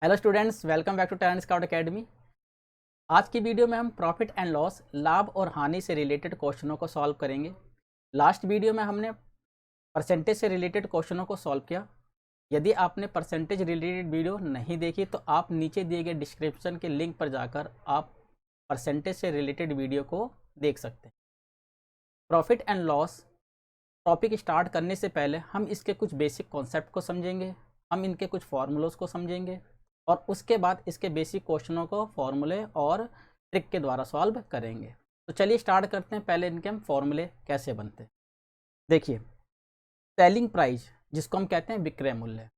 Hello students, welcome back to talent scout academy. आज की video में हम प्रॉफिट एंड लॉस, लाभ और हानि से रिलेटेड क्वेश्चनों को सॉल्व करेंगे। लास्ट वीडियो में हमने परसेंटेज से रिलेटेड क्वेश्चनों को सॉल्व किया। यदि आपने परसेंटेज रिलेटेड वीडियो नहीं देखी तो आप नीचे दिए गए डिस्क्रिप्शन के लिंक पर जाकर आप परसेंटेज से रिलेटेड वीडियो को देख सकते हैं। Profit and loss topic start करने से पहले हम इसके कुछ बेसिक कॉन्सेप्ट को समझेंगे, हम इनके कुछ फार्मूलोज को समझेंगे और उसके बाद इसके बेसिक क्वेश्चनों को फॉर्मूले और ट्रिक के द्वारा सॉल्व करेंगे। तो चलिए स्टार्ट करते हैं। पहले इनके हम फॉर्मूले कैसे बनते हैं। देखिए, सेलिंग प्राइस जिसको हम कहते हैं विक्रय मूल्य।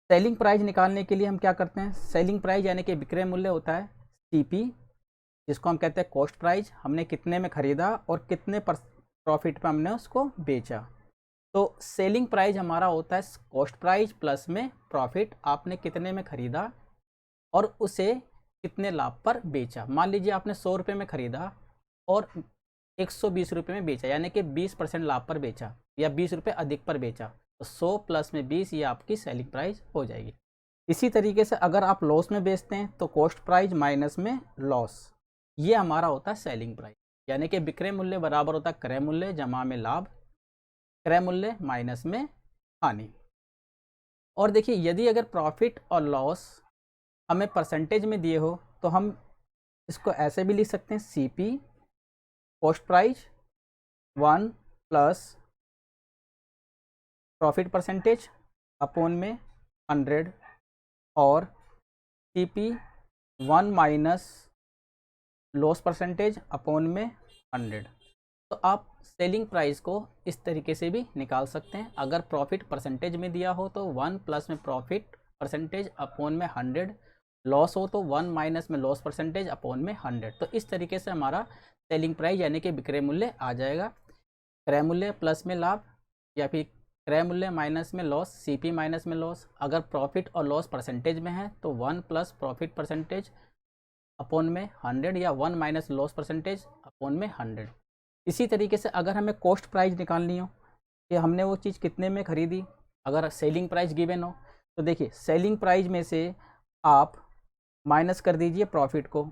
सेलिंग प्राइस निकालने के लिए हम क्या करते हैं, सेलिंग प्राइस यानी कि विक्रय मूल्य होता है सीपी, जिसको हम कहते हैं कॉस्ट प्राइस। हमने कितने में खरीदा और कितने प्रॉफिट पे हमने उसको बेचा। तो सेलिंग प्राइस हमारा होता है कॉस्ट प्राइस प्लस में प्रॉफिट, आपने कितने में खरीदा और उसे कितने लाभ पर बेचा। मान लीजिए आपने 100 रुपये में खरीदा और 120 रुपये में बेचा, यानी कि 20% लाभ पर बेचा या 20 रुपये अधिक पर बेचा, तो 100 प्लस में 20 ये आपकी सेलिंग प्राइस हो जाएगी। इसी तरीके से अगर आप लॉस में बेचते हैं तो कॉस्ट प्राइस माइनस में लॉस, ये हमारा होता है सेलिंग प्राइस। यानी कि विक्रय मूल्य बराबर होता है क्रय मूल्य जमा में लाभ, क्रय मूल्य माइनस में हानि। और देखिए, यदि अगर प्रॉफिट और लॉस हमें परसेंटेज में दिए हो तो हम इसको ऐसे भी लिख सकते हैं, CP cost price 1 plus profit percentage upon में 100 और CP 1 minus loss percentage upon में 100। तो आप सेलिंग प्राइस को इस तरीके से भी निकाल सकते हैं। अगर प्रॉफिट परसेंटेज में दिया हो तो 1 प्लस में प्रॉफिट परसेंटेज अपॉन में 100, लॉस हो तो 1 माइनस में लॉस परसेंटेज अपॉन में 100। तो इस तरीके से हमारा सेलिंग प्राइस यानी कि विक्रय मूल्य आ जाएगा। क्रय मूल्य प्लस में लाभ या फिर क्रय मूल्य माइनस में लॉस, सीपी माइनस में लॉस। अगर प्रॉफिट और लॉस परसेंटेज में है तो 1 प्लस प्रॉफिट परसेंटेज अपॉन में 100 या 1 माइनस लॉस परसेंटेज अपॉन में 100। इसी तरीके से अगर हमें कॉस्ट प्राइस निकालनी हो कि हमने वो चीज़ कितने में खरीदी, अगर सेलिंग प्राइस गिवन हो तो देखिए, सेलिंग प्राइस में से आप माइनस कर दीजिए प्रॉफिट को,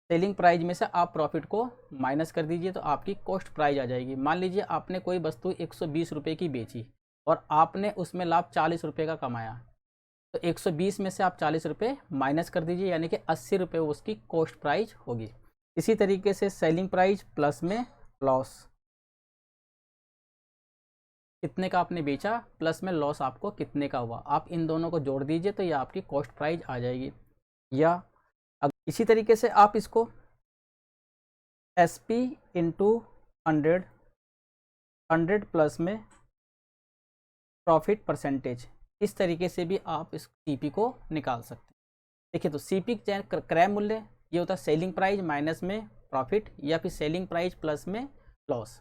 सेलिंग प्राइस में से आप प्रॉफिट को माइनस कर दीजिए तो आपकी कॉस्ट प्राइस आ जाएगी। मान लीजिए आपने कोई वस्तु 120 रुपये की बेची और आपने उसमें लाभ 40 रुपये का कमाया, तो 120 में से आप 40 रुपये माइनस कर दीजिए, यानी कि 80 रुपये उसकी कॉस्ट प्राइस होगी। इसी तरीके से सेलिंग प्राइस प्लस में लॉस, कितने का आपने बेचा प्लस में लॉस आपको कितने का हुआ, आप इन दोनों को जोड़ दीजिए तो ये आपकी कॉस्ट प्राइस आ जाएगी। या इसी तरीके से आप इसको एस पी इंटू 100, 100 प्लस में प्रॉफिट परसेंटेज, इस तरीके से भी आप इस सीपी को निकाल सकते हैं। देखिए, तो सीपी क्रय मूल्य ये होता है सेलिंग प्राइस माइनस में प्रॉफिट या फिर सेलिंग प्राइस प्लस में लॉस,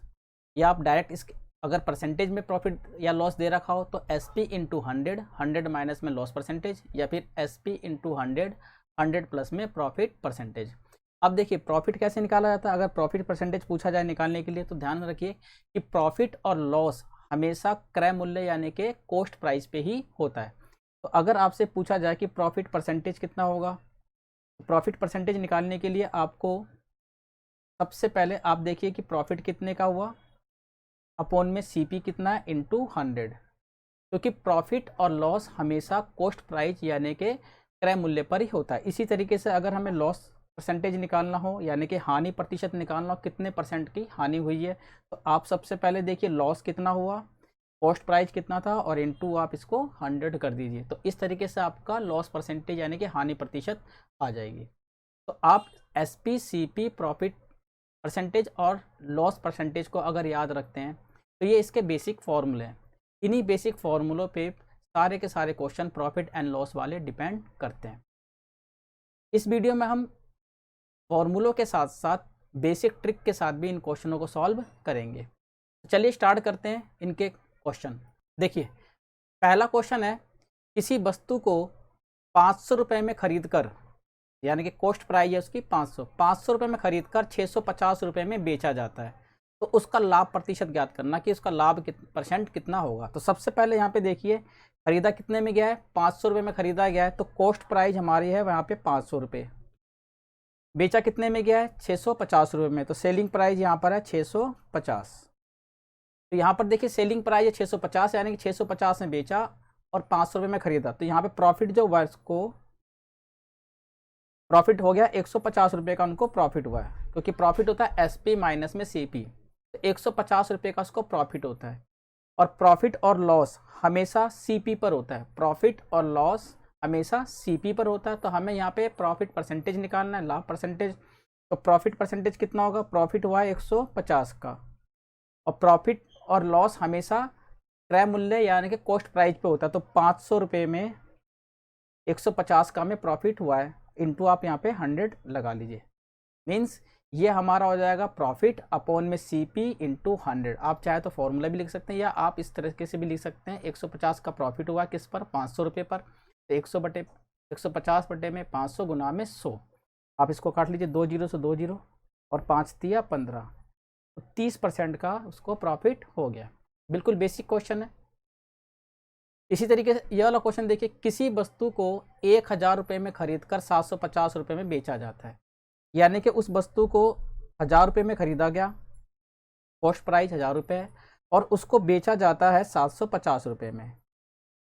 या आप डायरेक्ट इस अगर परसेंटेज में प्रॉफिट या लॉस दे रखा हो तो एस पी इंटू 100, 100 माइनस में लॉस परसेंटेज, या फिर एस पी इंटू 100, 100 प्लस में प्रॉफिट परसेंटेज। अब देखिए, प्रॉफिट कैसे निकाला जाता है। अगर प्रॉफिट परसेंटेज पूछा जाए निकालने के लिए तो ध्यान रखिए कि प्रॉफिट और लॉस हमेशा क्रय मूल्य यानी कि कॉस्ट प्राइस पे ही होता है। तो अगर आपसे पूछा जाए कि प्रॉफिट परसेंटेज कितना होगा, प्रॉफिट परसेंटेज निकालने के लिए आपको सबसे पहले आप देखिए कि प्रॉफिट कितने का हुआ अपॉन में सीपी कितना इंटू 100, क्योंकि प्रॉफिट और लॉस हमेशा कॉस्ट प्राइस यानी कि क्रय मूल्य पर ही होता है। इसी तरीके से अगर हमें लॉस परसेंटेज निकालना हो यानी कि हानि प्रतिशत निकालना हो, कितने परसेंट की हानि हुई है, तो आप सबसे पहले देखिए लॉस कितना हुआ, कॉस्ट प्राइस कितना था और इनटू आप इसको 100 कर दीजिए। तो इस तरीके से आपका लॉस परसेंटेज यानी कि हानि प्रतिशत आ जाएगी। तो आप S P C P profit percentage और लॉस परसेंटेज को अगर याद रखते हैं तो ये इसके बेसिक फॉर्मूले हैं। इन्हीं बेसिक फॉर्मूलों पे सारे के सारे क्वेश्चन प्रॉफिट एंड लॉस वाले डिपेंड करते हैं। इस वीडियो में हम फॉर्मूलों के साथ साथ बेसिक ट्रिक के साथ भी इन क्वेश्चनों को सॉल्व करेंगे। चलिए स्टार्ट करते हैं इनके क्वेश्चन। देखिए, पहला क्वेश्चन है, किसी वस्तु को 500 रुपये में खरीद कर, यानी कि कॉस्ट प्राइस है उसकी 500 रुपये में खरीद कर 650 रुपये में बेचा जाता है, तो उसका लाभ प्रतिशत ज्ञात करना कि उसका लाभ परसेंट कितना होगा। तो सबसे पहले यहाँ पे देखिए खरीदा कितने में गया है, 500 रुपये में खरीदा गया है, तो कॉस्ट प्राइस हमारी है वहाँ पे 500 रुपये। बेचा कितने में गया है, 650 रुपये में, तो सेलिंग प्राइस यहाँ पर है 650। तो यहाँ पर देखिए सेलिंग प्राइस है 650, यानी कि 650 में बेचा और 500 रुपये में खरीदा, तो यहाँ पे प्रॉफिट जो हुआ इसको प्रॉफिट हो गया 150 रुपये का, उनको प्रॉफिट हुआ है, क्योंकि प्रॉफिट होता है एसपी माइनस में सीपी, तो 150 रुपये का उसको प्रॉफिट होता है। और प्रॉफिट और लॉस हमेशा सीपी पर होता है, प्रॉफिट और लॉस हमेशा सीपी पर होता है। तो हमें यहाँ पे प्रॉफिट परसेंटेज निकालना है, लाभ परसेंटेज। तो प्रॉफिट परसेंटेज कितना होगा, प्रॉफिट हुआ है 150 का, और प्रॉफिट और लॉस हमेशा क्रय मूल्य यानी कि कॉस्ट प्राइस पे होता है। तो 500 रुपये में 150 का हमें प्रॉफिट हुआ है, इंटू आप यहाँ पे 100 लगा लीजिए, मीन्स ये हमारा हो जाएगा प्रॉफिट अपॉन में सीपी इंटू 100। आप चाहे तो फॉर्मूला भी लिख सकते हैं, या आप इस तरीके से भी लिख सकते हैं। 150 का प्रॉफिट हुआ किस पर, 500 रुपये पर, तो 150 बटे में 500 गुना में 100। आप इसको काट लीजिए, 2 जीरो से 2 जीरो और 5 दिया 15, तो 30% का उसको प्रॉफिट हो गया। बिल्कुल बेसिक क्वेश्चन है। इसी तरीके से यह वाला क्वेश्चन देखिए, किसी वस्तु को 1000 रुपये में खरीद कर 750 रुपये में बेचा जाता है, यानी कि उस वस्तु को 1000 रुपये में खरीदा गया, कॉस्ट प्राइस 1000 रुपये है, और उसको बेचा जाता है 750 रुपये में।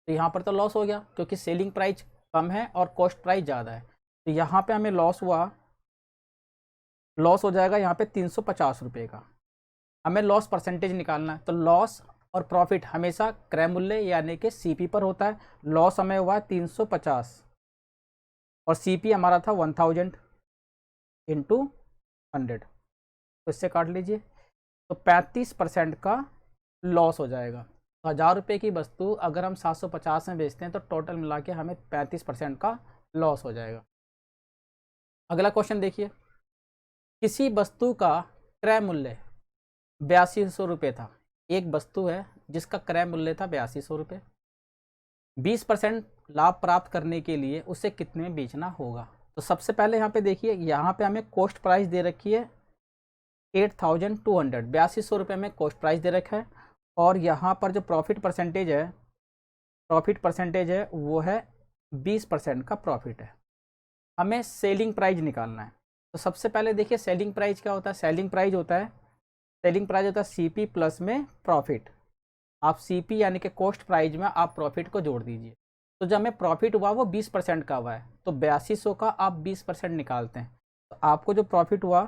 तो यहाँ पर तो लॉस हो गया, क्योंकि सेलिंग प्राइस कम है और कॉस्ट प्राइस ज़्यादा है। तो यहाँ पे हमें लॉस हुआ, लॉस हो जाएगा यहाँ पे 350 रुपये का। हमें लॉस परसेंटेज निकालना है, तो लॉस और प्रॉफिट हमेशा क्रय मूल्य यानी कि सीपी पर होता है। लॉस हमें हुआ 350 और सीपी हमारा था 1000 इंटू 100, तो इससे काट लीजिए, तो 35% का लॉस हो जाएगा। तो 1000 रुपये की वस्तु अगर हम 750 में बेचते हैं तो टोटल मिला के हमें 35% का लॉस हो जाएगा। अगला क्वेश्चन देखिए, किसी वस्तु का क्रय मूल्य 8200 रुपये था। एक वस्तु है जिसका क्रय मूल्य था 8200 रुपये। 20% लाभ प्राप्त करने के लिए उसे कितने में बेचना होगा। तो सबसे पहले यहाँ पे देखिए, यहाँ पे हमें कॉस्ट प्राइस दे रखी है 8200, 8200 रुपये में कॉस्ट प्राइस दे रखा है, और यहाँ पर जो प्रॉफिट परसेंटेज है वो है 20% का प्रॉफिट है। हमें सेलिंग प्राइस निकालना है। तो सबसे पहले देखिए सेलिंग प्राइस क्या होता है, सेलिंग प्राइस होता है सीपी प्लस में प्रॉफिट। आप सीपी यानी कि कॉस्ट प्राइस में आप प्रॉफिट को जोड़ दीजिए। तो जब हमें प्रॉफिट हुआ वो 20% का हुआ है, तो 8200 का आप 20% निकालते हैं, तो आपको जो प्रॉफिट हुआ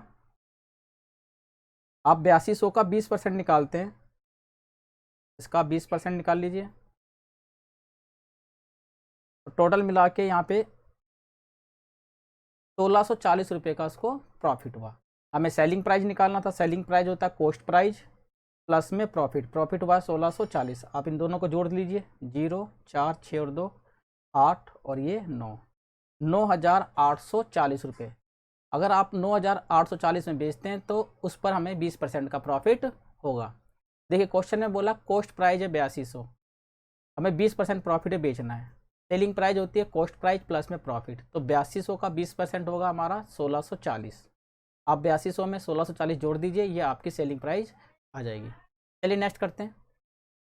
आप 8200 का 20% निकालते हैं, इसका 20% निकाल लीजिए, तो टोटल मिला के यहाँ पे 1640 रुपये का उसको प्रॉफिट हुआ। हमें सेलिंग प्राइस निकालना था, सेलिंग प्राइस होता है कॉस्ट प्राइस प्लस में प्रॉफिट हुआ 1640। आप इन दोनों को जोड़ लीजिए, 0 4 6 और 2 8 और ये 9840 रुपये। अगर आप 9840 में बेचते हैं तो उस पर हमें 20% का प्रॉफिट होगा। देखिए क्वेश्चन में बोला कॉस्ट प्राइस है 8200, हमें 20% प्रॉफिट है बेचना है। सेलिंग प्राइस होती है कॉस्ट प्राइस प्लस में प्रॉफिट, तो 8200 का 20% होगा हमारा 1640। आप 8200 में 1640 जोड़ दीजिए, ये आपकी सेलिंग प्राइस आ जाएगी। चलिए नेक्स्ट करते हैं।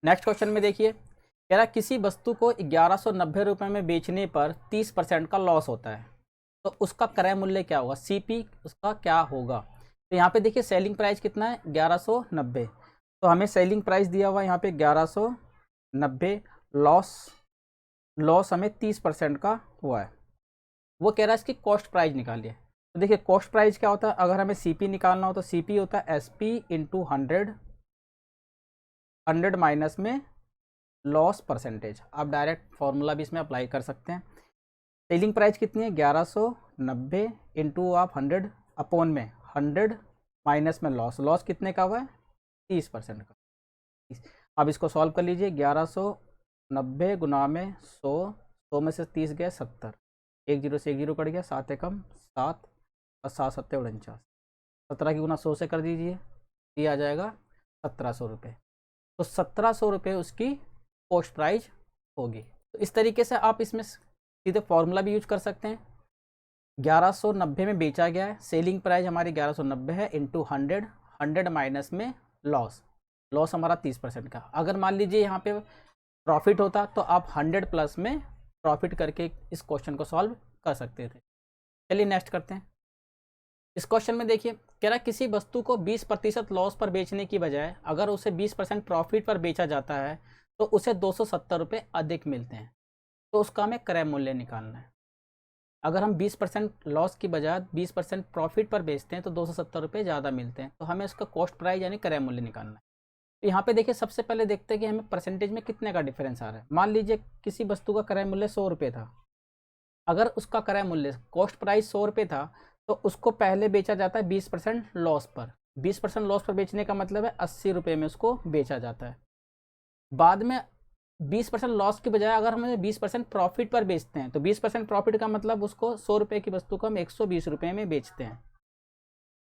नेक्स्ट क्वेश्चन में देखिए, कह रहा किसी वस्तु को 1190 रुपये में बेचने पर 30% का लॉस होता है, तो उसका क्रय मूल्य क्या होगा, सीपी उसका क्या होगा। तो यहाँ पे देखिए सेलिंग प्राइस कितना है 1190, तो हमें सेलिंग प्राइस दिया हुआ है यहाँ पे 1190, लॉस हमें 30% का हुआ है। वो कह रहा है इसकी कॉस्ट प्राइस निकालिए। तो देखिए कॉस्ट प्राइस क्या होता है, अगर हमें सीपी निकालना हो तो सीपी होता है एसपी इंटू 100 माइनस में लॉस परसेंटेज। आप डायरेक्ट फॉर्मूला भी इसमें अप्लाई कर सकते हैं। सेलिंग प्राइस कितनी है 1190 इंटू आप 100 अपॉन में 100 माइनस में लॉस कितने का हुआ है 30% का। अब इसको सॉल्व कर लीजिए, 1190 गुना में 100 में से 30 गए 70, 1 0 से 1 0 कट गया, 7 एकम 7 और 7 7 49, 17 की गुना 100 से कर दीजिए, ये आ जाएगा 1700 रुपये। तो 1700 रुपये उसकी कॉस्ट प्राइस होगी। तो इस तरीके से आप इसमें सीधे फॉर्मूला भी यूज कर सकते हैं। 1190 में बेचा गया है, सेलिंग प्राइस हमारी 1190 है, इंटू 100 माइनस में लॉस हमारा 30% का। अगर मान लीजिए यहाँ पे प्रॉफिट होता तो आप 100 प्लस में प्रॉफिट करके इस क्वेश्चन को सॉल्व कर सकते थे। चलिए नेक्स्ट करते हैं। इस क्वेश्चन में देखिए कह रहा किसी वस्तु को 20% लॉस पर बेचने की बजाय अगर उसे 20% प्रॉफिट पर बेचा जाता है तो उसे 270 रुपये अधिक मिलते हैं, तो उसका हमें क्रय मूल्य निकालना है। अगर हम 20% लॉस की बजाय 20% प्रॉफिट पर बेचते हैं तो 270 रुपये ज़्यादा मिलते हैं, तो हमें इसका कॉस्ट प्राइस यानी क्रय मूल्य निकालना है। तो यहाँ पे देखिए सबसे पहले देखते हैं कि हमें परसेंटेज में कितने का डिफरेंस आ रहा है। मान लीजिए किसी वस्तु का क्रय मूल्य 100 रुपये था, अगर उसका क्रय मूल्य कॉस्ट प्राइस 100 रुपये था तो उसको पहले बेचा जाता है 20% लॉस पर। 20% लॉस पर बेचने का मतलब है 80 रुपये में उसको बेचा जाता है। बाद में 20% लॉस की बजाय अगर हम 20% प्रॉफिट पर बेचते हैं तो 20% प्रॉफिट का मतलब उसको 100 रुपये की वस्तु को हम 120 रुपये में बेचते हैं,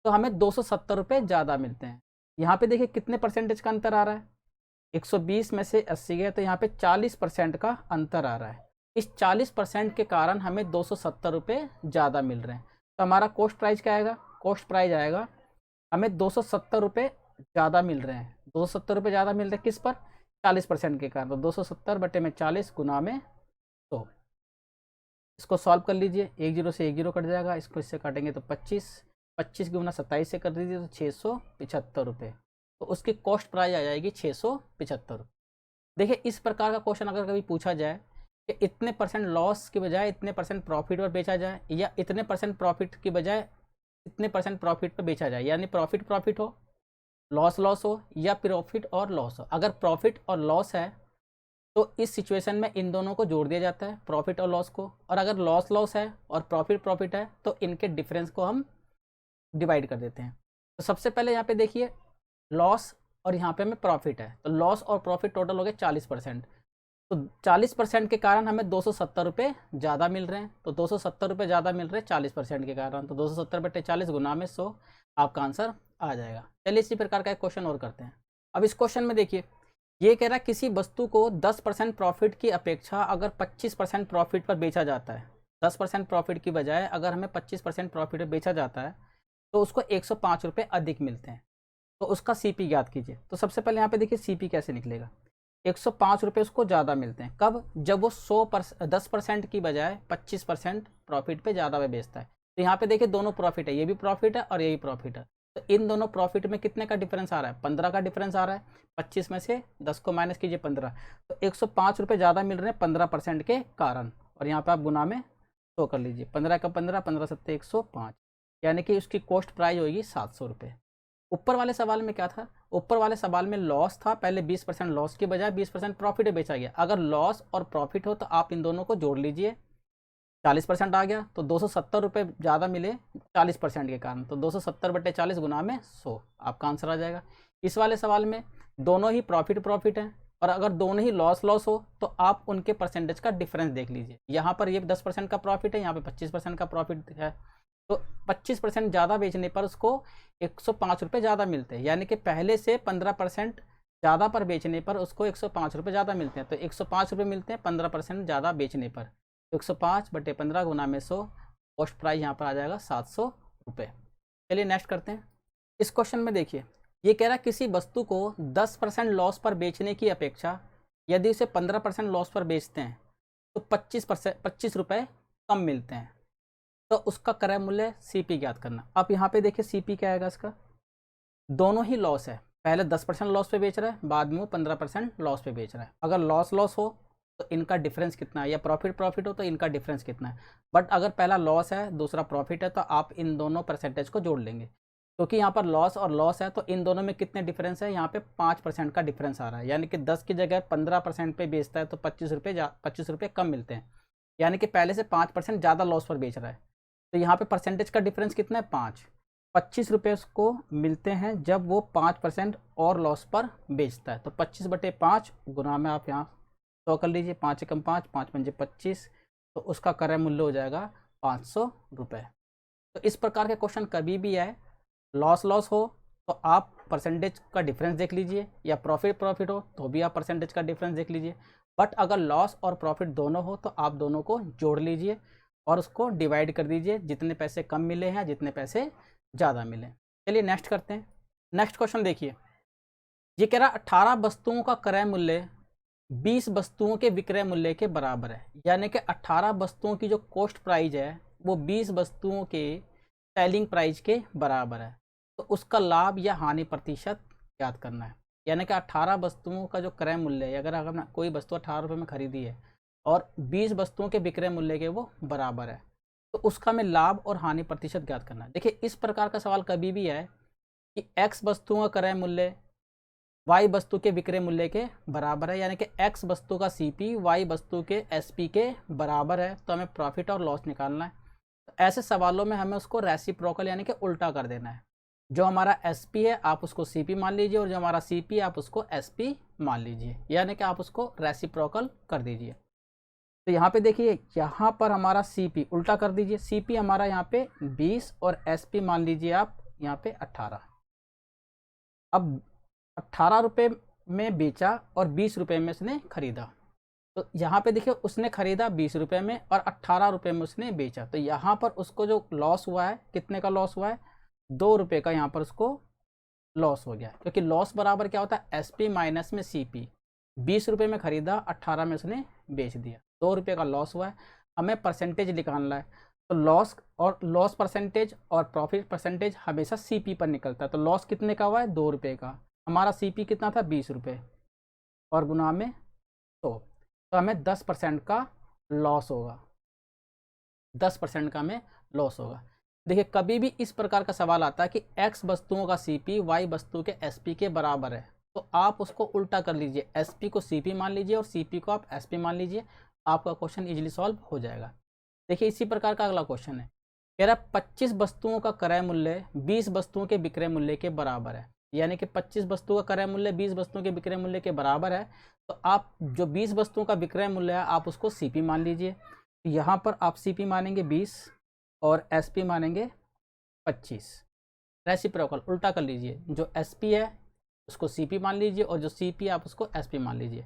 तो हमें 270 रुपये ज़्यादा मिलते हैं। यहाँ पे देखिए कितने परसेंटेज का अंतर आ रहा है, 120 में से 80 गया तो यहाँ पे 40% का अंतर आ रहा है। इस 40% के कारण हमें 270 रुपये ज़्यादा मिल रहे हैं। तो हमारा कॉस्ट प्राइस क्या आएगा, कॉस्ट प्राइस आएगा हमें 270 रुपये ज़्यादा मिल रहे हैं। 270 रुपये ज़्यादा मिल रहे हैं किस पर, 40% के कारण। तो 270 बटे में 40 गुना में 100। इसको सॉल्व कर लीजिए, 1 जीरो से 1 जीरो कट जाएगा, इसको इससे काटेंगे तो 25, 25 गुना 27 से कर दीजिए तो 675 रुपये। तो उसकी कॉस्ट प्राइस आ जाएगी 675। देखिए इस प्रकार का क्वेश्चन अगर कभी पूछा जाए कि इतने परसेंट लॉस की बजाय इतने परसेंट प्रॉफिट पर बेचा जाए, या इतने परसेंट प्रॉफिट की बजाय इतने परसेंट प्रॉफिट पर बेचा जाए, यानी प्रॉफिट प्रॉफिट हो, लॉस लॉस हो, या प्रॉफिट और लॉस हो। अगर प्रॉफिट और लॉस है तो इस सिचुएशन में इन दोनों को जोड़ दिया जाता है, प्रॉफिट और लॉस को। और अगर लॉस लॉस है और प्रॉफिट प्रॉफिट है तो इनके डिफरेंस को हम डिवाइड कर देते हैं। तो सबसे पहले यहाँ पे देखिए लॉस और यहाँ पे हमें प्रॉफिट है, तो लॉस और प्रॉफिट टोटल हो गए 40%। तो 40% के कारण हमें 270 रुपये ज़्यादा मिल रहे हैं। तो 270 रुपये ज़्यादा मिल रहे हैं 40% के कारण। तो 270 बटे 40 गुना में 100 आपका आंसर आ जाएगा। चलिए इसी प्रकार का एक क्वेश्चन और करते हैं। अब इस क्वेश्चन में देखिए ये कह रहा है किसी वस्तु को 10% प्रॉफिट की अपेक्षा अगर 25% प्रॉफिट पर बेचा जाता है, 10% प्रॉफिट की बजाय अगर हमें 25% प्रॉफिट पर बेचा जाता है तो उसको 105 रुपये अधिक मिलते हैं, तो उसका सीपी ज्ञात कीजिए। तो सबसे पहले यहाँ पे देखिए सीपी कैसे निकलेगा, 105 रुपये उसको ज़्यादा मिलते हैं कब, जब वो 10% की बजाय 25% प्रॉफिट पे ज़्यादा में बेचता है। तो यहाँ पे देखिए दोनों प्रॉफिट है, ये भी प्रॉफिट है और ये भी प्रॉफिट है। तो इन दोनों प्रॉफिट में कितने का डिफरेंस आ रहा है, 15 का डिफरेंस आ रहा है। 25 में से 10 को माइनस कीजिए 15, तो 105 रुपये ज़्यादा मिल रहे हैं 15% के कारण। और यहाँ पे आप गुना में 100 कर लीजिए, 15 का 15, 15 सत्ते 105, यानी कि उसकी कॉस्ट प्राइस होगी 700 रुपये। ऊपर वाले सवाल में क्या था, ऊपर वाले सवाल में लॉस था, पहले 20% लॉस के बजाय 20% प्रॉफिट बेचा गया। अगर लॉस और प्रॉफिट हो तो आप इन दोनों को जोड़ लीजिए, 40% आ गया तो 270 रुपये ज़्यादा मिले 40% के कारण। तो 270 बटे 40 गुना में 100 आपका आंसर आ जाएगा। इस वाले सवाल में दोनों ही प्रॉफिट है, और अगर दोनों ही लॉस हो तो आप उनके परसेंटेज का डिफरेंस देख लीजिए। यहाँ पर ये 10% का प्रॉफिट है, यहाँ पे 25% का प्रॉफिट है, तो 25% ज़्यादा बेचने पर उसको 105 रुपये ज़्यादा मिलते हैं, यानी कि पहले से 15% ज़्यादा पर बेचने पर उसको 105 रुपये ज़्यादा मिलते हैं। तो 105 रुपये मिलते हैं 15% ज़्यादा बेचने पर। 105 बटे 15 गुना में 100, कॉस्ट प्राइस यहाँ पर आ जाएगा 700 रुपये। चलिए नेक्स्ट करते हैं। इस क्वेश्चन में देखिए ये कह रहा है किसी वस्तु को 10% लॉस पर बेचने की अपेक्षा यदि उसे 15% लॉस पर बेचते हैं तो 25 रुपये कम मिलते हैं, तो उसका क्रय मूल्य सीपी ज्ञात करना। अब यहाँ पे देखिए सीपी क्या आएगा इसका, दोनों ही लॉस है, पहले 10% लॉस पे बेच रहा है, बाद में वो 15% लॉस पे बेच रहा है। अगर लॉस हो तो इनका डिफरेंस कितना है, या प्रॉफिट हो तो इनका डिफरेंस कितना है। बट अगर पहला लॉस है दूसरा प्रॉफिट है तो आप इन दोनों परसेंटेज को जोड़ लेंगे, क्योंकि यहाँ पर लॉस और लॉस है तो इन दोनों में कितने डिफरेंस है, यहाँ पे 5% का डिफरेंस आ रहा है। यानी कि 10 की जगह 15% पे बेचता है तो 25 रुपये कम मिलते हैं, यानी कि पहले से 5% ज़्यादा लॉस पर बेच रहा है। तो यहाँ पे परसेंटेज का डिफरेंस कितना है, 5। 25 रुपये उसको मिलते हैं जब वो 5% और लॉस पर बेचता है। तो 25 बटे 5 गुना में आप यहाँ 100 कर लीजिए, 5 एकम 5, 5 पंजे 25, तो उसका क्रय मूल्य हो जाएगा 500 रुपये। तो इस प्रकार के क्वेश्चन कभी भी आए, लॉस हो तो आप परसेंटेज का डिफरेंस देख लीजिए, या प्रॉफिट हो तो भी आप परसेंटेज का डिफरेंस देख लीजिए। बट अगर लॉस और प्रॉफिट दोनों हो तो आप दोनों को जोड़ लीजिए और उसको डिवाइड कर दीजिए, जितने पैसे कम मिले हैं जितने पैसे ज़्यादा मिले। चलिए नेक्स्ट करते हैं। नेक्स्ट क्वेश्चन देखिए, ये कह रहा 18 वस्तुओं का क्रय मूल्य 20 वस्तुओं के विक्रय मूल्य के बराबर है, यानी कि 18 वस्तुओं की जो कॉस्ट प्राइस है वो 20 वस्तुओं के सेलिंग प्राइस के बराबर है। तो उसका लाभ या हानि प्रतिशत याद करना है। यानी कि 18 वस्तुओं का जो क्रय मूल्य है, अगर हमने कोई वस्तु 18 रुपये में खरीदी है और 20 वस्तुओं के विक्रय मूल्य के वो बराबर है, तो उसका हमें लाभ और हानि प्रतिशत ज्ञात करना है। देखिए, इस प्रकार का सवाल कभी भी है कि x वस्तुओं का क्रय मूल्य y वस्तु के विक्रय मूल्य के बराबर है, यानी कि x वस्तु का CP y वस्तु के SP के बराबर है, तो हमें प्रॉफिट और लॉस निकालना है। तो ऐसे सवालों में हमें उसको रेसिप्रोकल यानी कि उल्टा कर देना है। जो हमारा SP है आप उसको CP मान लीजिए, और जो हमारा CP है आप उसको SP मान लीजिए, यानी कि आप उसको रेसिप्रोकल कर दीजिए। तो यहाँ पे देखिए, यहाँ पर हमारा CP उल्टा कर दीजिए, CP हमारा यहाँ पे 20 और SP मान लीजिए आप यहाँ पे 18। अब 18 रुपये में बेचा और 20 रुपये में उसने खरीदा, तो यहाँ पे देखिए उसने खरीदा 20 रुपये में और 18 रुपये में उसने बेचा, तो यहाँ पर उसको जो लॉस हुआ है, कितने का लॉस हुआ है, 2 रुपये का यहाँ पर उसको लॉस हो गया। क्योंकि लॉस बराबर क्या होता है, SP माइनस में CP। 20 रुपये में खरीदा, 18 में उसने बेच दिया, 2 रुपये का लॉस हुआ है। हमें परसेंटेज निकालना है, तो लॉस परसेंटेज और प्रॉफिट परसेंटेज हमेशा CP पर निकलता है। तो लॉस कितने का हुआ है, 2 रुपये का, हमारा CP कितना था, 20 रुपये, और गुना में 100, तो हमें 10% का लॉस होगा, 10% का हमें लॉस होगा। देखिए, कभी भी इस प्रकार का सवाल आता है कि x वस्तुओं का CP y वस्तु के SP के बराबर है, तो आप उसको उल्टा कर लीजिए, SP को CP मान लीजिए और CP को आप SP मान लीजिए, आपका क्वेश्चन इजीली सॉल्व हो जाएगा। देखिए, इसी प्रकार का अगला क्वेश्चन है, कह रहा 25 वस्तुओं का क्रय मूल्य 20 वस्तुओं के विक्रय मूल्य के बराबर है, यानी कि 25 वस्तुओं का क्रय मूल्य 20 वस्तुओं के विक्रय मूल्य के बराबर है। तो आप जो 20 वस्तुओं का विक्रय मूल्य है आप उसको CP मान लीजिए। यहाँ पर आप CP मानेंगे 20 और SP मानेंगे 25। रेसिप्रोकल उल्टा कर लीजिए, जो SP है उसको CP मान लीजिए और जो CP है आप उसको SP मान लीजिए।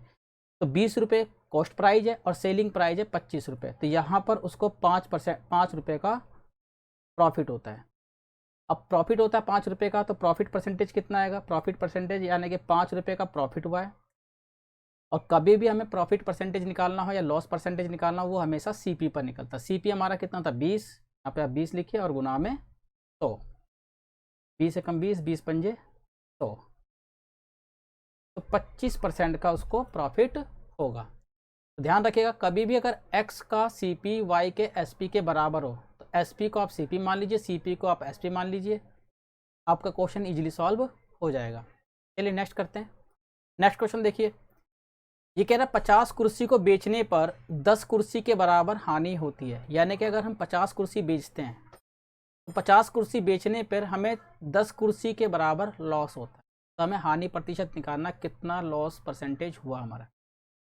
तो 20 रुपये कॉस्ट प्राइस है और सेलिंग प्राइस है 25 रुपये, तो यहाँ पर उसको 5 रुपये का प्रॉफिट होता है। अब प्रॉफिट होता है 5 रुपये का, तो प्रॉफिट परसेंटेज कितना आएगा, प्रॉफिट परसेंटेज यानी कि 5 रुपये का प्रॉफिट हुआ है। और कभी भी हमें प्रॉफिट परसेंटेज निकालना हो या लॉस परसेंटेज निकालना हो, वो हमेशा CP पर निकलता है। CP हमारा कितना था, 20, यहाँ पे आप 20 लिखिए और गुना में 100, 20 से कम 20, 20 पंजे 100, तो 25% का उसको प्रॉफिट होगा। तो ध्यान रखिएगा, कभी भी अगर x का CP y के SP के बराबर हो तो SP को आप CP मान लीजिए, CP को आप SP मान लीजिए, आपका क्वेश्चन इजीली सॉल्व हो जाएगा। चलिए नेक्स्ट करते हैं। नेक्स्ट क्वेश्चन देखिए, ये कह रहा है 50 कुर्सी को बेचने पर 10 कुर्सी के बराबर हानि होती है, यानी कि अगर हम 50 कुर्सी बेचते हैं तो 50 कुर्सी बेचने पर हमें 10 कुर्सी के बराबर लॉस होता है। तो हमें हानि प्रतिशत निकालना, कितना लॉस परसेंटेज हुआ हमारा।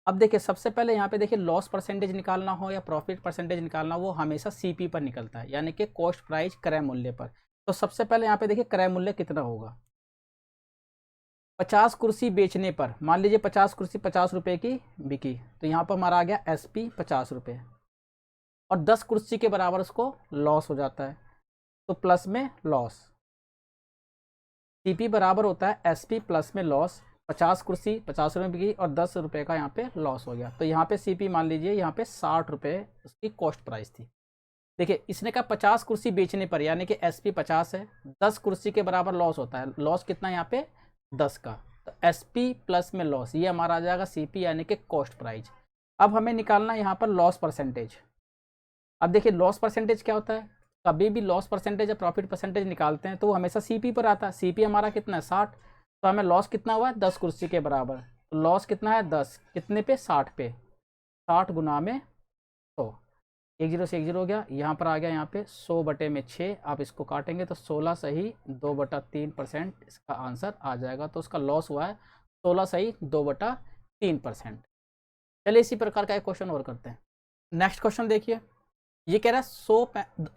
अब देखिए, सबसे पहले यहाँ पे देखिए, लॉस परसेंटेज निकालना हो या प्रॉफिट परसेंटेज निकालना हो, वो हमेशा CP पर निकलता है, यानी कि कॉस्ट प्राइस क्रय मूल्य पर। तो सबसे पहले यहाँ पे देखिए क्रय मूल्य कितना होगा, 50 कुर्सी बेचने पर, मान लीजिए 50 कुर्सी 50 रुपये की बिकी, तो यहाँ पर हमारा आ गया SP 50 रुपये, और 10 कुर्सी के बराबर उसको लॉस हो जाता है, तो प्लस में लॉस, CP बराबर होता है SP प्लस में लॉस। 50 कुर्सी 50 रुपये बिकी और 10 रुपये का यहाँ पे लॉस हो गया, तो यहाँ पे CP मान लीजिए, यहाँ पे 60 रुपये उसकी कॉस्ट प्राइस थी। देखिए, इसने कहा 50 कुर्सी बेचने पर, यानी कि SP 50 है, 10 कुर्सी के बराबर लॉस होता है, लॉस कितना यहाँ पे 10 का, तो SP प्लस में लॉस, ये हमारा आ जाएगा CP यानी कि कॉस्ट प्राइस। अब हमें निकालना है यहाँ पर लॉस परसेंटेज। अब देखिए, लॉस परसेंटेज क्या होता है, कभी भी लॉस परसेंटेज या प्रॉफिट परसेंटेज निकालते हैं तो वो हमेशा CP पर आता है। CP हमारा कितना है 60, तो हमें लॉस कितना हुआ है 10 कुर्सी के बराबर, तो लॉस कितना है 10, कितने पे 60 पे, 60 गुना में 100, 1 0 से 1 0 हो गया, यहाँ पर आ गया, यहाँ पे 100/6, आप इसको काटेंगे तो 16 सही 2/3% इसका आंसर आ जाएगा। तो उसका लॉस हुआ है 16 सही 2/3%। चलिए इसी प्रकार का एक क्वेश्चन और करते हैं। नेक्स्ट क्वेश्चन देखिए, ये कह रहा है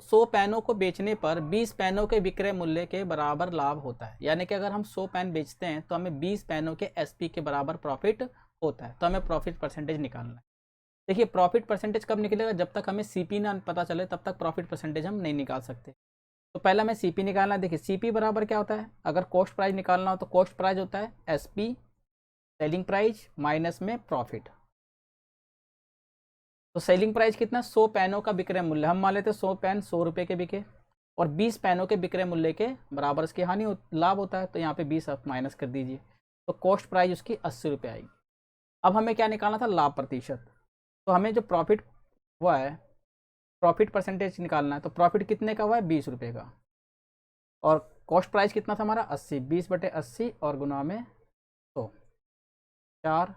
100 पेनों को बेचने पर 20 पेनों के विक्रय मूल्य के बराबर लाभ होता है, यानी कि अगर हम 100 पेन बेचते हैं तो हमें 20 पेनों के SP के बराबर प्रॉफिट होता है, तो हमें प्रॉफिट परसेंटेज निकालना है। देखिए, प्रॉफिट परसेंटेज कब निकलेगा, जब तक हमें CP ना पता चले तब तक प्रॉफिट परसेंटेज हम नहीं निकाल सकते। तो पहले हमें CP निकालना है। देखिए, CP बराबर क्या होता है, अगर कॉस्ट प्राइस निकालना हो तो कॉस्ट प्राइस होता है SP सेलिंग प्राइस माइनस में प्रॉफिट, तो सेलिंग प्राइस कितना, 100 पेनों का विक्रय मूल्य, हम मान लेते 100 पेन 100 रुपये के बिके और 20 पेनों के विक्रय मूल्य के बराबर इसकी लाभ होता है, तो यहाँ पे 20 आप माइनस कर दीजिए, तो कॉस्ट प्राइस उसकी 80 रुपये आएगी। अब हमें क्या निकालना था, लाभ प्रतिशत। तो हमें जो प्रॉफिट हुआ है, प्रॉफिट परसेंटेज निकालना है, तो प्रॉफिट कितने का हुआ है, 20 रुपये का, और कॉस्ट प्राइस कितना था हमारा 80, 20/80 और गुना में 100, 4,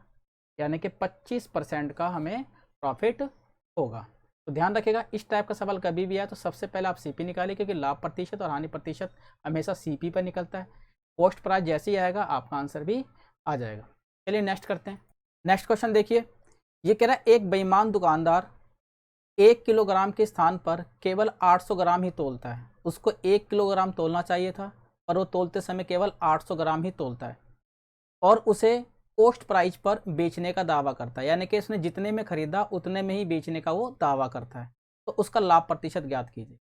यानी कि 25% का हमें प्रॉफिट होगा। तो ध्यान रखिएगा, इस टाइप का सवाल कभी भी आए तो सबसे पहले आप सीपी निकालिए, क्योंकि लाभ प्रतिशत और हानि प्रतिशत हमेशा सीपी पर निकलता है। कॉस्ट प्राइस जैसे ही आएगा आपका आंसर भी आ जाएगा। चलिए नेक्स्ट करते हैं। नेक्स्ट क्वेश्चन देखिए, ये कह रहा है एक बेईमान दुकानदार 1 किलोग्राम के स्थान पर केवल 800 ग्राम ही तोलता है। उसको 1 किलोग्राम तोलना चाहिए था, पर वो तोलते समय केवल 800 ग्राम ही तोलता है और उसे कॉस्ट प्राइस पर बेचने का दावा करता है, यानी कि उसने जितने में खरीदा उतने में ही बेचने का वो दावा करता है। तो उसका लाभ प्रतिशत ज्ञात कीजिए।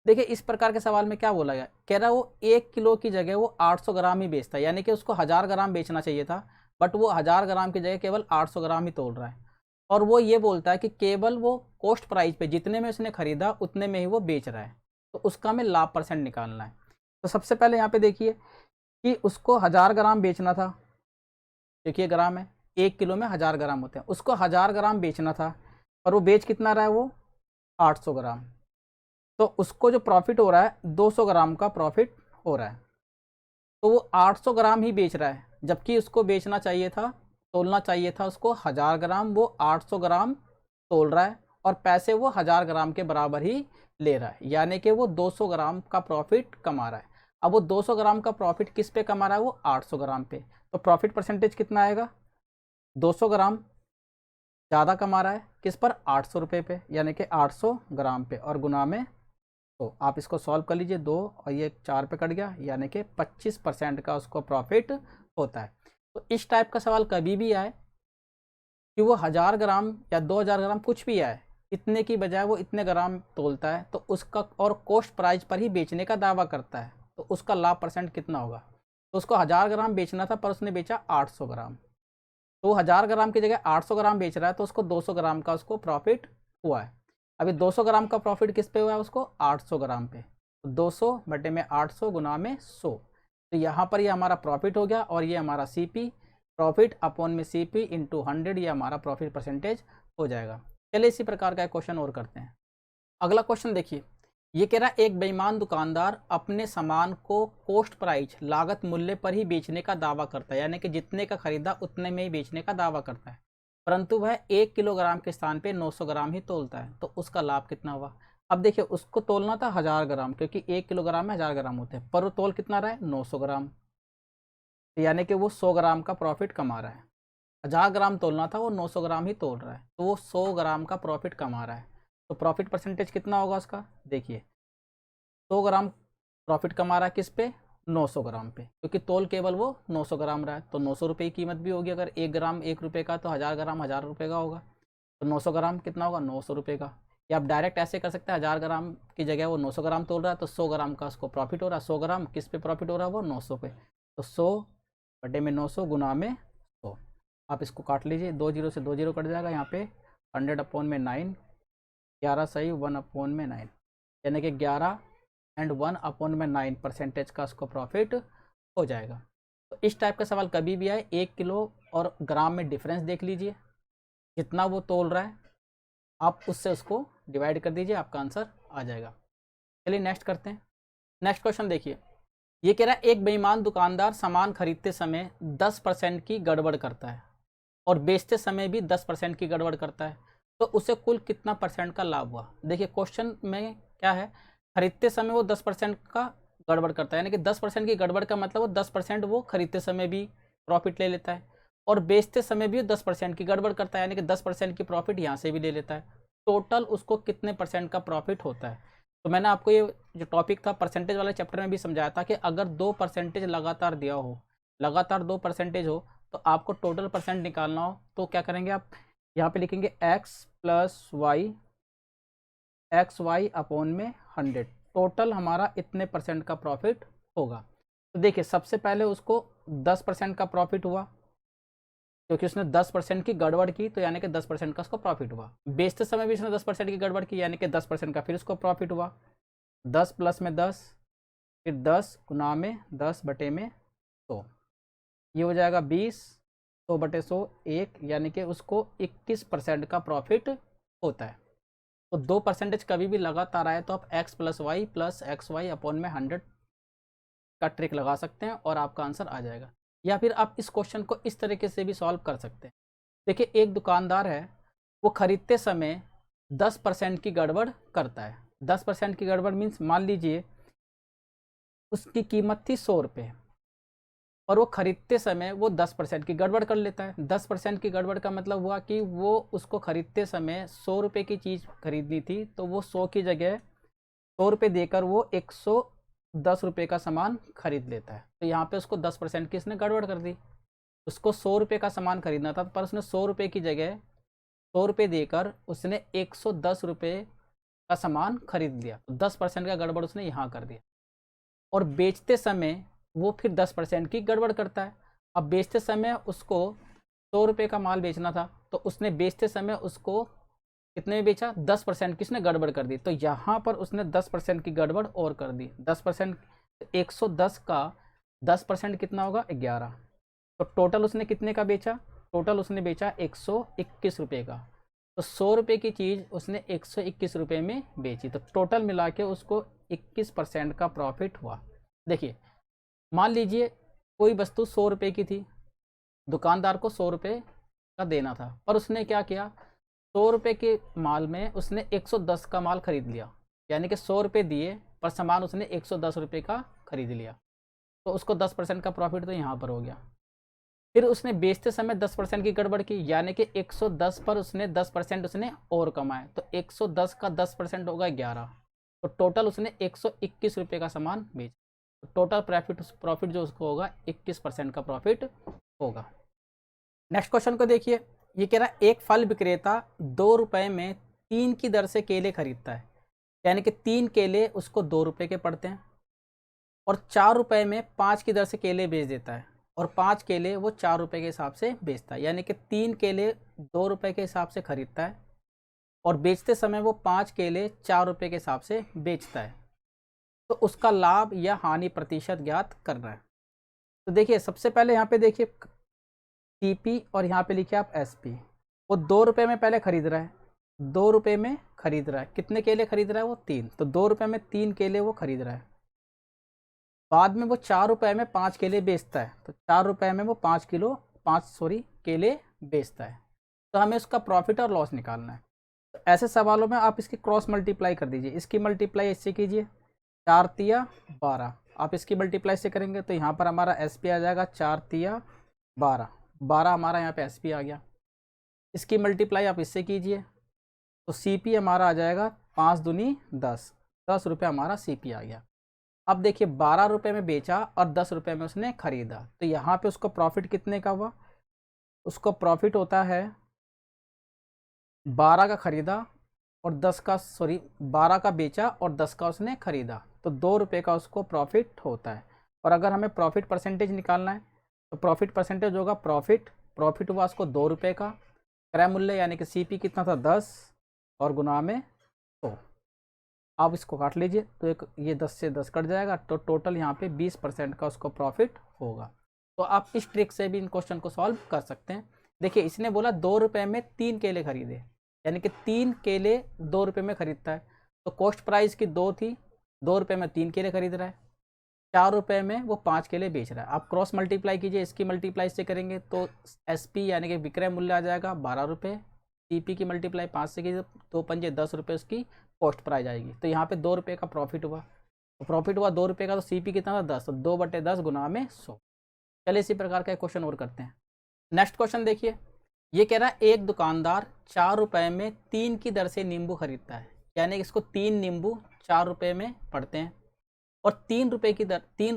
देखिए इस प्रकार के सवाल में क्या बोला गया, कह रहा है वो 1 किलो की जगह वो 800 ग्राम ही बेचता है, यानी कि उसको 1000 ग्राम बेचना चाहिए था, बट वो 1000 ग्राम की जगह केवल 800 ग्राम ही तोल रहा है। और वो ये बोलता है कि केवल वो कॉस्ट प्राइस पे जितने में उसने खरीदा उतने में ही वो बेच रहा है। तो उसका हमें लाभ परसेंट निकालना है। तो सबसे पहले यहाँ पे देखिए कि उसको 1000 ग्राम बेचना था, देखिए ग्राम है, 1 किलो में 1000 ग्राम होते हैं, उसको 1000 ग्राम बेचना था, और वो बेच कितना रहा है, वो 800 ग्राम। तो उसको जो प्रॉफिट हो रहा है 200 ग्राम का प्रॉफिट हो रहा है। तो वो 800 ग्राम ही बेच रहा है, जबकि उसको बेचना चाहिए था, तोलना चाहिए था उसको 1000 ग्राम, वो 800 ग्राम तोल रहा है और पैसे वो 1000 ग्राम के बराबर ही ले रहा है, यानी कि वो 200 ग्राम का प्रॉफिट कमा रहा है। अब वो 200 ग्राम का प्रॉफिट किस पे कमा रहा है, वो 800 ग्राम पे। तो प्रॉफिट परसेंटेज कितना आएगा, 200 ग्राम ज़्यादा कमा रहा है किस पर, 800 रुपये पे, यानी कि 800 ग्राम पे और गुना में। तो आप इसको सॉल्व कर लीजिए, 2 और ये 4 पे कट गया, यानी कि 25% का उसको प्रॉफिट होता है। तो इस टाइप का सवाल कभी भी आए कि वो 1000 ग्राम या 2000 ग्राम कुछ भी आए, इतने की बजाय वो इतने ग्राम तोलता है, तो उसका और कॉस्ट प्राइस पर ही बेचने का दावा करता है, तो उसका लाभ परसेंट कितना होगा। तो उसको 1000 ग्राम बेचना था पर उसने बेचा 800 ग्राम, तो 1000 ग्राम की जगह 800 ग्राम बेच रहा है, तो उसको 200 ग्राम का उसको प्रॉफिट हुआ है। अभी 200 ग्राम का प्रॉफिट किस पे हुआ है, उसको 800 ग्राम पे, तो 200 बटे में 800 गुना में 100। तो यहाँ पर ये हमारा प्रॉफिट हो गया और ये हमारा सीपी, प्रॉफिट अपॉन में सीपी इंटू 100, ये हमारा प्रॉफिट परसेंटेज हो जाएगा। चलिए इसी प्रकार का एक क्वेश्चन और करते हैं। अगला क्वेश्चन देखिए, ये कह रहा है एक बेईमान दुकानदार अपने सामान को कॉस्ट प्राइस लागत मूल्य पर ही बेचने का दावा करता है, यानी कि जितने का खरीदा उतने में ही बेचने का दावा करता है, परंतु वह 1 किलोग्राम के स्थान पे 900 ग्राम ही तोलता है। तो उसका लाभ कितना हुआ। अब देखिए उसको तोलना था 1000 ग्राम, क्योंकि 1 किलोग्राम में 1000 ग्राम होते हैं, पर वो तोल कितना रहा है, 900 ग्राम, यानी कि वो 100 ग्राम का प्रॉफिट कमा रहा है। 1000 ग्राम तोलना था, वो 900 ग्राम ही तोल रहा है, तो वो 100 ग्राम का प्रॉफिट कमा रहा है। तो प्रॉफिट परसेंटेज कितना होगा उसका, देखिए 100 ग्राम प्रॉफिट कमा रहा है किस पे, 900 ग्राम पे, क्योंकि तोल केवल वो 900 ग्राम रहा है, तो 900 रुपये की कीमत भी होगी। अगर 1 ग्राम 1 रुपये का, तो 1000 ग्राम 1000 रुपये का होगा, तो 900 ग्राम कितना होगा, 900 रुपये का। या आप डायरेक्ट ऐसे कर सकते हैं, 1000 ग्राम की जगह वो 900 ग्राम तोल रहा है, तो 100 ग्राम का उसको प्रॉफिट हो रहा है। 100 ग्राम किस पे प्रॉफिट हो रहा है, वो 900 पे, तो 100 बटे में 900 गुना में 100। आप इसको काट लीजिए, 2 जीरो से 2 जीरो कट जाएगा, यहाँ पे 100 अपॉन में 9, 11 सही 1 अपॉन में 9, यानी कि 11 एंड 1 अपॉन में 9% का उसको प्रॉफिट हो जाएगा। तो इस टाइप का सवाल कभी भी आए, 1 किलो और ग्राम में डिफरेंस देख लीजिए, जितना वो तोल रहा है आप उससे उसको डिवाइड कर दीजिए, आपका आंसर आ जाएगा। चलिए नेक्स्ट करते हैं। नेक्स्ट क्वेश्चन देखिए, ये कह रहा है एक बेईमान दुकानदार सामान खरीदते समय 10% की गड़बड़ करता है और बेचते समय भी 10% की गड़बड़ करता है, तो उसे कुल कितना परसेंट का लाभ हुआ। देखिए क्वेश्चन में क्या है, खरीदते समय वो 10% का गड़बड़ करता है, यानी कि 10% की गड़बड़ का मतलब वो 10% वो खरीदते समय भी प्रॉफिट ले लेता है और बेचते समय भी 10% की गड़बड़ करता है, यानी कि 10% की प्रॉफिट यहाँ से भी ले लेता है। टोटल उसको कितने परसेंट का प्रॉफिट होता है। तो मैंने आपको ये जो टॉपिक था परसेंटेज वाले चैप्टर में भी समझाया था कि अगर 2% लगातार दिया हो, लगातार 2% हो, तो आपको टोटल परसेंट निकालना हो तो क्या करेंगे आप, यहाँ पे लिखेंगे एक्स वाई अपॉन में 100, टोटल हमारा इतने परसेंट का प्रॉफिट होगा। तो देखिए सबसे पहले उसको 10% का प्रॉफिट हुआ, क्योंकि उसने 10% की गड़बड़ की, तो यानी कि 10% का उसको प्रॉफिट हुआ। बेचते समय भी उसने 10% की गड़बड़ की, यानी कि 10% का फिर उसको प्रॉफिट हुआ। 10 प्लस में 10, फिर 10 गुना में 10 बटे में 100, ये हो जाएगा 20, 100 बटे 100 1, यानी कि उसको 21% का प्रॉफिट होता है। तो 2% कभी भी लगातार आए तो आप x+y अपॉन में 100 का ट्रिक लगा सकते हैं और आपका आंसर आ जाएगा। या फिर आप इस क्वेश्चन को इस तरीके से भी सॉल्व कर सकते हैं। देखिए, एक दुकानदार है, वो खरीदते समय 10% की गड़बड़ करता है। 10% की गड़बड़ मीन्स, मान लीजिए उसकी कीमत थी 100 रुपये और वो खरीदते समय वो 10% की गड़बड़ कर लेता है। 10% की गड़बड़ का मतलब हुआ कि वो उसको खरीदते समय 100 रुपये की चीज़ खरीदनी थी, तो वो 100 की जगह 100 रुपये देकर वो 110 रुपये का सामान खरीद लेता है। तो यहाँ पे उसको 10% की इसने गड़बड़ कर दी। उसको 100 रुपये का सामान खरीदना था, पर उसने 100 रुपये की जगह 100 रुपये देकर उसने 110 रुपये का सामान खरीद लिया। तो 10% का गड़बड़ उसने यहाँ कर दिया। और बेचते समय वो फिर 10% की गड़बड़ करता है। अब बेचते समय उसको 100 रुपये का माल बेचना था, तो उसने बेचते समय उसको कितने में बेचा, 10% की उसने गड़बड़ कर दी। तो यहाँ पर उसने 10% की गड़बड़ और कर दी। 10%, 110 का 10% कितना होगा, 11। तो टोटल उसने कितने का बेचा, टोटल उसने बेचा 121 रुपये का। तो 100 रुपये की चीज़ उसने 121 रुपये में बेची, तो टोटल मिला के उसको 21% का प्रॉफिट हुआ। देखिए, मान लीजिए कोई वस्तु 100 रुपये की थी, दुकानदार को 100 रुपये का देना था, पर उसने क्या किया, 100 रुपये के माल में उसने 110 का माल खरीद लिया। यानी कि 100 रुपये दिए पर सामान उसने 110 रुपये का खरीद लिया, तो उसको 10% का प्रॉफिट तो यहाँ पर हो गया। फिर उसने बेचते समय 10% की गड़बड़ की, यानी कि 110 पर उसने 10% उसने और कमाए, तो 110 का 10% होगा 11। तो टोटल उसने 121 रुपये का सामान बेचा। तो टोटल प्रॉफिट जो उसको होगा 21% का प्रॉफिट होगा। नेक्स्ट क्वेश्चन को देखिए, ये कह रहा है एक फल विक्रेता 2 रुपये में 3 की दर से केले खरीदता है, यानी कि 3 केले उसको 2 रुपये के पड़ते हैं, और 4 रुपये में 5 की दर से केले बेच देता है, और 5 केले वो 4 रुपये के हिसाब से बेचता है। यानी कि 3 केले 2 रुपये के हिसाब से खरीदता है और बेचते समय वो 5 केले 4 रुपये के हिसाब से बेचता है। तो उसका लाभ या हानि प्रतिशत ज्ञात करना है। तो देखिए, सबसे पहले यहाँ पे देखिए सीपी और यहाँ पे लिखिए आप एसपी। वो 2 रुपये में पहले खरीद रहा है, 2 रुपये में खरीद रहा है। कितने केले खरीद रहा है वो, 3। तो 2 रुपये में 3 केले वो खरीद रहा है। बाद में वो 4 रुपये में 5 केले बेचता है, तो 4 रुपये में वो 5 केले बेचता है। तो हमें उसका प्रॉफिट और लॉस निकालना है। तो ऐसे सवालों में आप इसकी क्रॉस मल्टीप्लाई कर दीजिए। इसकी मल्टीप्लाई इससे कीजिए, 4 तिया 12। आप इसकी मल्टीप्लाई से करेंगे तो यहाँ पर हमारा एसपी आ जाएगा 4 तिया 12, 12 हमारा यहाँ पे एसपी आ गया। इसकी मल्टीप्लाई आप इससे कीजिए तो सीपी हमारा आ जाएगा 5 दूनी 10, 10 रुपये हमारा सीपी आ गया। अब देखिए, 12 रुपये में बेचा और 10 रुपये में उसने खरीदा, तो यहाँ पे उसको प्रॉफिट कितने का हुआ, उसको प्रॉफिट होता है 12 का खरीदा और 12 का बेचा और 10 का उसने खरीदा, तो 2 रुपये का उसको प्रॉफिट होता है। और अगर हमें प्रॉफिट परसेंटेज निकालना है तो प्रॉफिट परसेंटेज होगा प्रॉफिट हुआ उसको 2 रुपये का, क्रय मूल्य यानी कि सीपी कितना था 10 और गुना में 100। आप इसको काट लीजिए तो ये 10 से 10 कट जाएगा, तो टोटल यहाँ पे 20% का उसको प्रॉफिट होगा। तो आप इस ट्रिक से भी इन क्वेश्चन को सॉल्व कर सकते हैं। देखिए, इसने बोला 2 रुपये में 3 केले खरीदे, यानी कि 3 केले 2 रुपये में खरीदता है। तो कॉस्ट प्राइस की 2 थी, 2 रुपये में 3 केले खरीद रहा है, 4 रुपये में वो 5 केले बेच रहा है। आप क्रॉस मल्टीप्लाई कीजिए, इसकी मल्टीप्लाई से करेंगे तो एसपी यानी कि विक्रय मूल्य आ जाएगा 12 रुपये। सीपी की मल्टीप्लाई 5 से कीजिए, 2 पंजे 10 रुपये उसकी कॉस्ट प्राइस आएगी। तो यहाँ पे 2 रुपये का प्रॉफिट हुआ, तो प्रॉफिट हुआ 2 रुपये का, तो सीपी कितना था 10, तो 2 बटे 10 गुना में 100। चलिए इसी प्रकार का एक क्वेश्चन और करते हैं। नेक्स्ट क्वेश्चन देखिए, ये कह रहा है एक दुकानदार 4 रुपये में 3 की दर से नींबू खरीदता है, यानी कि इसको 3 नींबू 4 रुपये में पड़ते हैं, और 3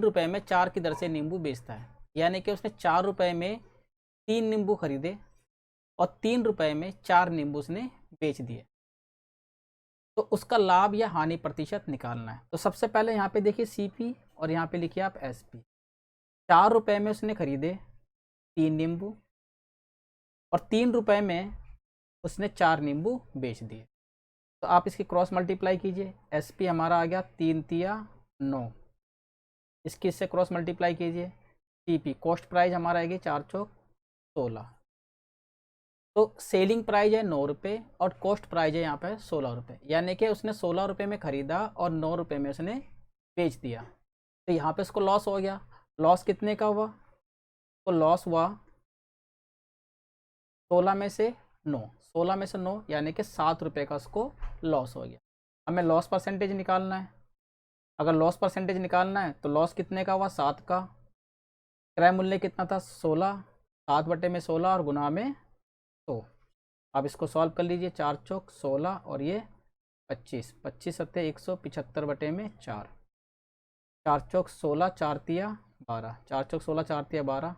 रुपये में 4 की दर से नींबू बेचता है। यानी कि उसने 4 रुपये में 3 नींबू खरीदे और 3 रुपये में 4 नींबू उसने बेच दिए। तो उसका लाभ या हानि प्रतिशत निकालना है। तो सबसे पहले यहाँ पे देखिए सीपी और यहाँ पे लिखिए आप एसपी। 4 रुपये में उसने खरीदे 3 नींबू और 3 रुपये में उसने 4 नींबू बेच दिए। तो आप इसकी क्रॉस मल्टीप्लाई कीजिए, SP हमारा आ गया 3 तिया 9, इसकी इससे क्रॉस मल्टीप्लाई कीजिए, TP कॉस्ट प्राइस हमारा आएगी 4 चौक 16। तो सेलिंग प्राइस है 9 रुपये और कॉस्ट प्राइस है यहाँ पे 16 रुपये, यानी कि उसने 16 रुपये में ख़रीदा और 9 रुपये में उसने बेच दिया। तो यहाँ पे उसको लॉस हो गया। लॉस कितने का हुआ? तो लॉस हुआ 16 में से 9, 16 में से 9 यानी कि 7 रुपये का उसको लॉस हो गया। हमें लॉस परसेंटेज निकालना है। अगर लॉस परसेंटेज निकालना है तो लॉस कितने का हुआ? 7 का। क्रय मूल्य कितना था? 16, 7 बटे में 16 और गुना में 100। अब इसको सॉल्व कर लीजिए, 4 चौक 16 और ये 25, 25 सत्ते 175 बटे में 4, 4 चौक 16, 4 तिया 12, 4 चौक 16, 4 तिया 12,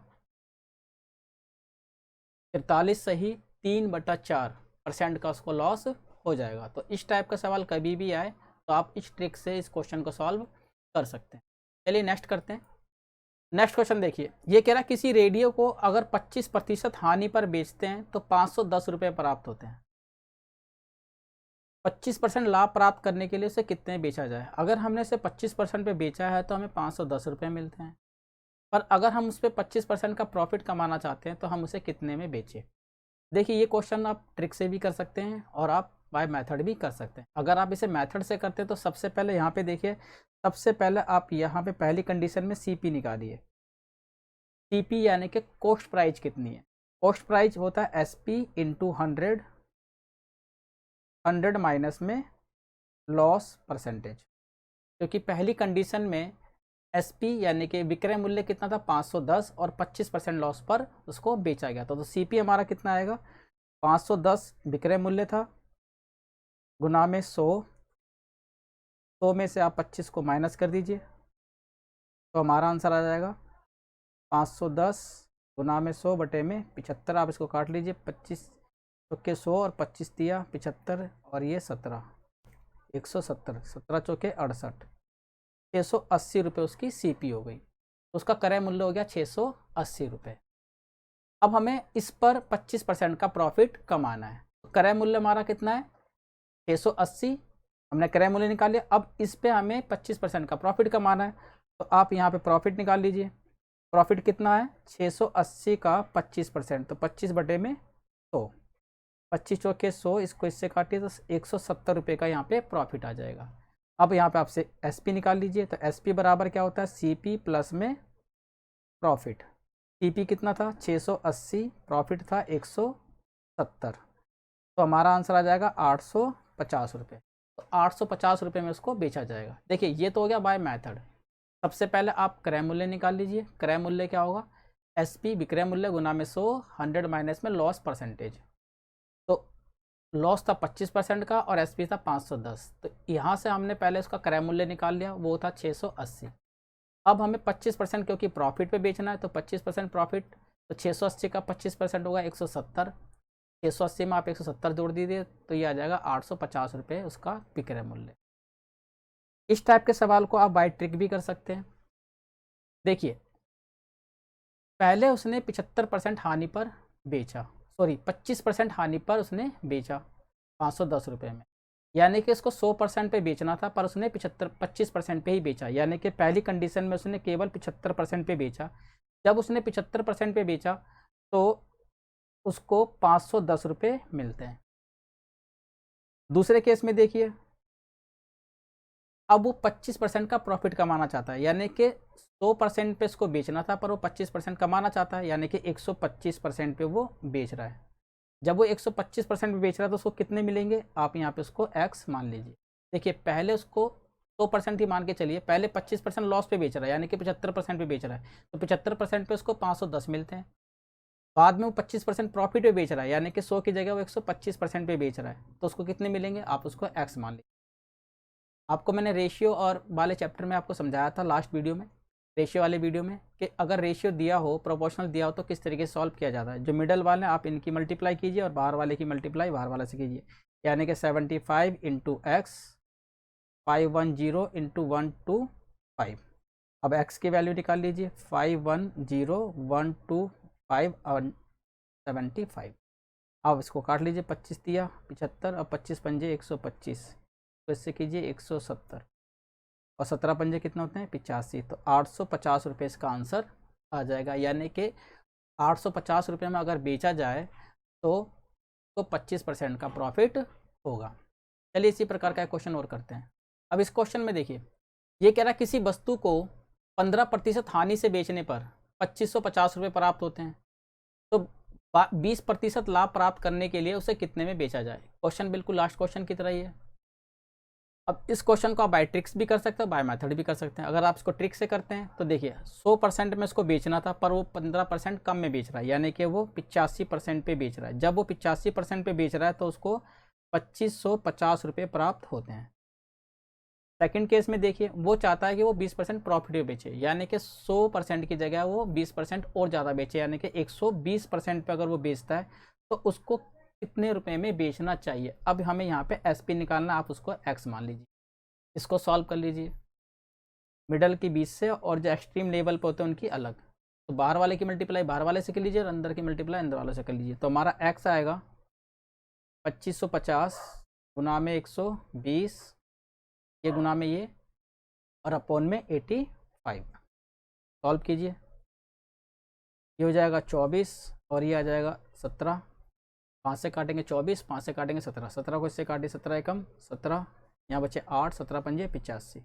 43 सही 3/4% का उसको लॉस हो जाएगा। तो इस टाइप का सवाल कभी भी आए तो आप इस ट्रिक से इस क्वेश्चन को सॉल्व कर सकते हैं। चलिए नेक्स्ट करते हैं। नेक्स्ट क्वेश्चन देखिए, ये कह रहा किसी रेडियो को अगर 25% हानि पर बेचते हैं तो 510 रुपये प्राप्त होते हैं। 25% लाभ प्राप्त करने के लिए उसे कितने बेचा जाए? अगर हमने इसे 25% पे बेचा है तो हमें 510 रुपये मिलते हैं, पर अगर हम उस पर 25% का प्रॉफिट कमाना चाहते हैं तो हम उसे कितने में बेचें? देखिए ये क्वेश्चन आप ट्रिक से भी कर सकते हैं और आप बाय मेथड भी कर सकते हैं। अगर आप इसे मेथड से करते हैं तो सबसे पहले यहाँ पे देखिए, सबसे पहले आप यहाँ पे पहली कंडीशन में CP निकालिए। CP यानी कि कॉस्ट प्राइस कितनी है? कॉस्ट प्राइस होता है SP इंटू 100, 100 माइनस में लॉस परसेंटेज, क्योंकि पहली कंडीशन में SP यानी कि विक्रय मूल्य कितना था? 510 और 25% लॉस पर उसको बेचा गया था। तो CP हमारा कितना आएगा? 510 विक्रय मूल्य था गुना में 100, 100 में से आप 25 को माइनस कर दीजिए तो हमारा आंसर आ जाएगा 510 गुना में 100 बटे में 75। आप इसको काट लीजिए, 25 चौके 100 और 25 दिया 75 और ये 17, 170, 17 चौके 68, 680 रुपये उसकी CP हो गई। तो उसका क्रय मूल्य हो गया 680 रुपये। अब हमें इस पर 25% का प्रॉफिट कमाना है। तो क्रय मूल्य हमारा कितना है? 680, हमने क्रय मूल्य निकाल लिया। अब इस पे हमें 25% का प्रॉफिट कमाना है, तो आप यहाँ पे प्रॉफिट निकाल लीजिए। प्रॉफिट कितना है? 680 का 25%, तो 25 बटे में 100, 25 चौके 100, इसको इससे काटिए तो 170 रुपये का यहाँ पे प्रॉफिट आ जाएगा। अब यहाँ पे आपसे SP निकाल लीजिए, तो SP बराबर क्या होता है? CP प्लस में प्रॉफिट। CP कितना था? 680, प्रॉफिट था 170, तो हमारा आंसर आ जाएगा 850 रुपये। तो 850 रुपये में उसको बेचा जाएगा। देखिए ये तो हो गया बाय मेथड। सबसे पहले आप क्रय मूल्य निकाल लीजिए। क्रय मूल्य क्या होगा? SP विक्रय मूल्य गुना में 100, 100 माइनस में लॉस परसेंटेज। तो लॉस था 25% का और SP था 510, तो यहाँ से हमने पहले उसका क्रय मूल्य निकाल लिया, वो था 680। अब हमें 25% क्योंकि प्रॉफिट पे बेचना है तो 25% प्रॉफिट, तो 680 का 25% होगा 170, 680 में आप 170 जोड़ दीजिए तो ये आ जाएगा 850 रुपये उसका विक्रय मूल्य। इस टाइप के सवाल को आप बाय ट्रिक भी कर सकते हैं। देखिए पहले उसने 75% हानि पर बेचा, सॉरी 25% हानि पर उसने बेचा 510 रुपये में, यानी कि उसको 100% पे बेचना था पर उसने 25% पे ही बेचा, यानी कि पहली कंडीशन में उसने केवल 75% पे बेचा। जब उसने 75% पे बेचा तो उसको 510 रुपये मिलते हैं। दूसरे केस में देखिए, अब वो 25% का प्रॉफिट कमाना चाहता है, यानी कि 100% पे उसको बेचना था पर वो 25% कमाना चाहता है, यानी कि 125% पे वो बेच रहा है। जब वो 125% पे बेच रहा है तो उसको कितने मिलेंगे? आप यहाँ पे उसको x मान लीजिए। देखिए पहले उसको 100% ही मान के चलिए, पहले 25% लॉस पे बेच रहा है, यानी कि 75% पे बेच रहा है, तो 75% पे उसको 510 मिलते हैं। बाद में वो 25% प्रॉफिट पे बेच रहा है, यानी कि 100 की जगह वो 125% पे बेच रहा है, तो उसको कितने मिलेंगे? आप उसको x मान लीजिए। आपको मैंने रेशियो और वाले चैप्टर में आपको समझाया था लास्ट वीडियो में, रेशियो वाले वीडियो में, कि अगर रेशियो दिया हो, प्रोपोर्शनल दिया हो तो किस तरीके से सॉल्व किया जाता है। जो मिडल वाले आप इनकी मल्टीप्लाई कीजिए और बाहर वाले की मल्टीप्लाई बाहर वाले से कीजिए, यानी कि 75 इंटू एक्स, 510 इंटू 125। अब x की वैल्यू निकाल लीजिए, 510, 125 और 75। अब इसको काट लीजिए, 25 दिया 75 और 25 पंजे 125, तो इससे कीजिए 170 और 17 पंजे कितना होते हैं 85, तो 850 रुपये इसका आंसर आ जाएगा। यानी कि 850 रुपये में अगर बेचा जाए तो 25% का प्रॉफिट होगा। चलिए इसी प्रकार का एक क्वेश्चन और करते हैं। अब इस क्वेश्चन में देखिए, ये कह रहा है किसी वस्तु को 15% हानि से बेचने पर 2550 रुपये प्राप्त होते हैं, तो 20% लाभ प्राप्त करने के लिए उसे कितने में बेचा जाए। क्वेश्चन बिल्कुल लास्ट क्वेश्चन की तरह ही है। अब इस क्वेश्चन को आप बाय ट्रिक्स भी कर सकते हैं, बाय मेथड भी कर सकते हैं। अगर आप इसको ट्रिक से करते हैं तो देखिए 100% में इसको बेचना था, पर वो 15% कम में बेच रहा है, यानी कि वो 85% पे बेच रहा है। जब वो 85% पे बेच रहा है तो उसको 2550 रुपये प्राप्त होते हैं। सेकंड केस में देखिए, वो चाहता है कि वो 20% प्रॉफिट में बेचे, यानी कि 100% की जगह वो 20% और ज़्यादा बेचे, यानी कि 120% पे अगर वो बेचता है तो उसको कितने रुपए में बेचना चाहिए। अब हमें यहाँ पे एसपी निकालना, आप उसको एक्स मान लीजिए। इसको सॉल्व कर लीजिए, मिडल की 20 से और जो एक्सट्रीम लेवल पे होते हैं उनकी अलग, तो बाहर वाले की मल्टीप्लाई बाहर वाले से कर लीजिए और अंदर की मल्टीप्लाई अंदर वाले से कर लीजिए। तो हमारा एक्स आएगा 2550 गुना में 120, ये गुना में ये और अपॉन में 85। सॉल्व कीजिए, ये हो जाएगा 24 और ये आ जाएगा 17। 5 से काटेंगे 24, 5 से काटेंगे 17, 17 को इससे काटिए 17 एकम 17, यहाँ बचे 8, 17 पंजे 85।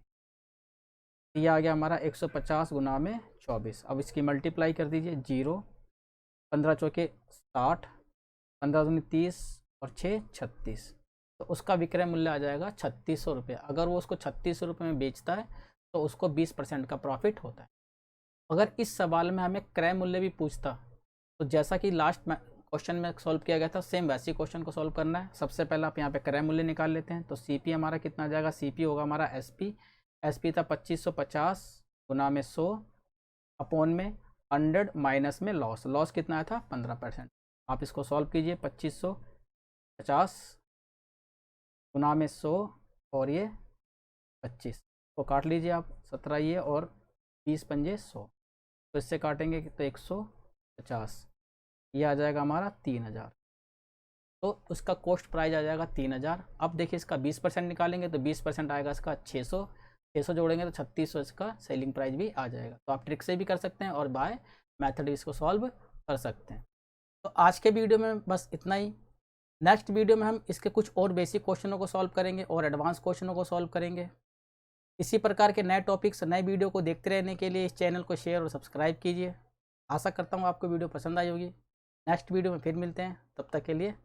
ये आ गया हमारा 150 गुना में 24। अब इसकी मल्टीप्लाई कर दीजिए, 0 15 चौके 60, 15 दूनी 30 और 6 36, तो उसका विक्रय मूल्य आ जाएगा 3600 रुपये। अगर वो उसको 3600 रुपये में बेचता है तो उसको 20% का प्रॉफिट होता है। अगर इस सवाल में हमें क्रय मूल्य भी पूछता तो जैसा कि लास्ट क्वेश्चन में सॉल्व किया गया था, सेम वैसे क्वेश्चन को सॉल्व करना है। सबसे पहले आप यहाँ पे क्रय मूल्य निकाल लेते हैं, तो सीपी हमारा कितना आ जाएगा, सीपी होगा हमारा एसपी था 2550 गुना में 100 अपॉन में 100 माइनस में लॉस कितना आया था 15%। आप इसको सॉल्व कीजिए, 2550 गुना में 100 और ये 25 को काट लीजिए आप, 17 ये और 20 पंजे 100, तो इससे काटेंगे तो 150, ये आ जाएगा हमारा 3000, तो उसका कॉस्ट प्राइस आ जाएगा 3000। अब देखिए इसका 20% निकालेंगे तो 20% आएगा इसका 600, 600 जोड़ेंगे तो 3600 इसका सेलिंग प्राइस भी आ जाएगा। तो आप ट्रिक से भी कर सकते हैं और बाय मेथड इसको सॉल्व कर सकते हैं। तो आज के वीडियो में बस इतना ही। नेक्स्ट वीडियो में हम इसके कुछ और बेसिक क्वेश्चनों को सॉल्व करेंगे और एडवांस क्वेश्चनों को सॉल्व करेंगे। इसी प्रकार के नए टॉपिक्स नए वीडियो को देखते रहने के लिए इस चैनल को शेयर और सब्सक्राइब कीजिए। आशा करता हूँ आपको वीडियो पसंद आई होगी। नेक्स्ट वीडियो में फिर मिलते हैं, तब तक के लिए